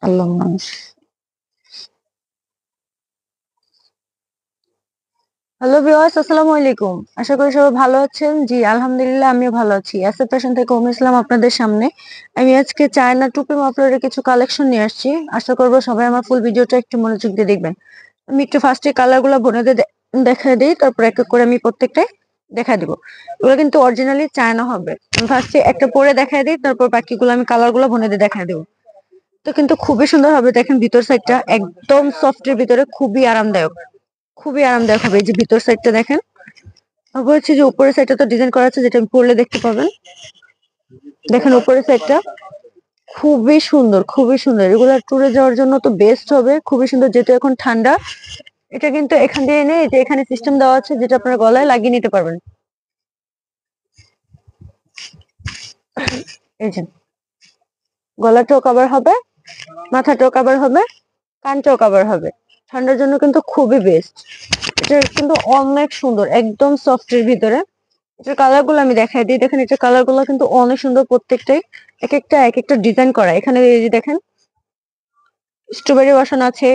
আল্লাহ মানুষ। Hello viewers, আসসালামু আলাইকুম। আশা করি সবাই ভালো আছেন। জি আলহামদুলিল্লাহ, আমিও ভালো আছি। এসএ ফ্যাশন থেকে ইসলাম আপনাদের সামনে। আমি আজকে চায়না টুপি মাফলারের কিছু কালেকশন নিয়ে আসছি। আশা করবো সবাই আমার ফুল ভিডিওটা একটু মনোযোগ দিয়ে দেখবেন। আমি একটু ফার্স্টে কালার গুলো দেখায় দিই, তারপর এক এক করে আমি প্রত্যেকটাই দেখা দিব। এগুলো কিন্তু অরিজিনালি চায়না হবে। আমি ফার্স্টে একটা পরে দেখায় দিই, তারপর বাকিগুলো আমি কালার গুলো দিয়ে দেখায় দেবো। তো কিন্তু খুবই সুন্দর হবে। দেখেন ভিতর সাইডটা একদম সফটের ভিতরে, খুবই আরামদায়ক। খুবই আরামদায়ক হবে। এই যে ভিতর সাইডটা দেখেন। তারপর হচ্ছে যে উপরের সাইডটা তো ডিজাইন করা আছে, যেটা আমি পরলে দেখতে পাবেন। দেখেন উপরের সাইডটা খুবই সুন্দর, খুবই সুন্দর। এগুলা ট্যুরে যাওয়ার জন্য তো বেস্ট হবে। খুবই সুন্দর, যেহেতু এখন ঠান্ডা। এটা কিন্তু এখান দিয়ে এনে এই যে এখানে সিস্টেম দেওয়া আছে, যেটা আপনার গলায় লাগিয়ে নিতে পারবেন। এই যে গলাটাও কভার হবে, মাথাটাও কভার হবে, কানটাও কভার হবে। ঠান্ডার জন্য কিন্তু খুবই বেস্ট। এটা কিন্তু অনেক সুন্দর, একদম সফটের ভিতরে। এটার কালার গুলো আমি দেখাই দিই। দেখেন এটার কালার গুলো কিন্তু অনেক সুন্দর প্রত্যেকটাই। এক একটা ডিজাইন করা। এখানে এই যে দেখেন স্ট্রবেরি বসানো আছে,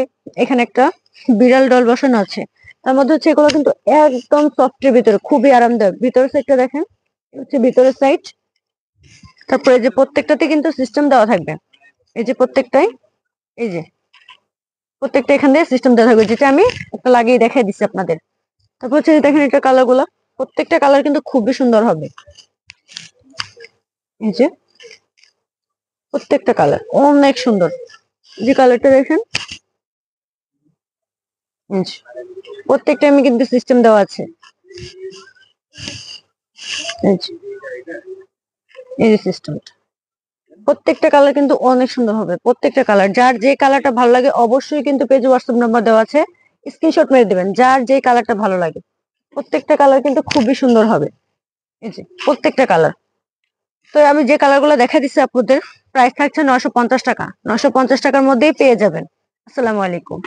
এখানে একটা বিড়াল ডল বসানো আছে। তার মধ্যে হচ্ছে এগুলো কিন্তু একদম সফটের ভিতরে, খুবই আরামদায়ক। ভিতরের সাইডটা দেখেন, এই হচ্ছে ভিতরের সাইড। তারপরে যে প্রত্যেকটাতে কিন্তু সিস্টেম দেওয়া থাকবে। এই যে প্রত্যেকটাই, এই যে প্রত্যেকটা এখান দিয়ে সিস্টেম দেওয়া থাকবে, যেটা আমি একটা লাগিয়ে দেখাই দিচ্ছি আপনাদের। তারপর হচ্ছে দেখেন এটা কালার গুলা, প্রত্যেকটা কালার কিন্তু খুবই সুন্দর হবে। এই যে প্রত্যেকটা কালার অনেক সুন্দর। যে কালারটা দেখেন, এই যে প্রত্যেকটা আমি কিন্তু সিস্টেম দেওয়া আছে। এই যে এই যে সিস্টেমটা, প্রত্যেকটা কালার কিন্তু অনেক সুন্দর হবে। প্রত্যেকটা কালার, যার যে কালারটা ভালো লাগে অবশ্যই কিন্তু পেজে হোয়াটসঅ্যাপ নাম্বার দেওয়া আছে, স্ক্রিনশট মেরে দিবেন যার যে কালারটা ভালো লাগে। প্রত্যেকটা কালার কিন্তু খুবই সুন্দর হবে। এই যে প্রত্যেকটা কালার। তো আমি যে কালার গুলো দেখা দিচ্ছি আপনাদের, প্রাইস থাকছে 950 টাকা। 950 টাকার মধ্যেই পেয়ে যাবেন। আসসালামু আলাইকুম।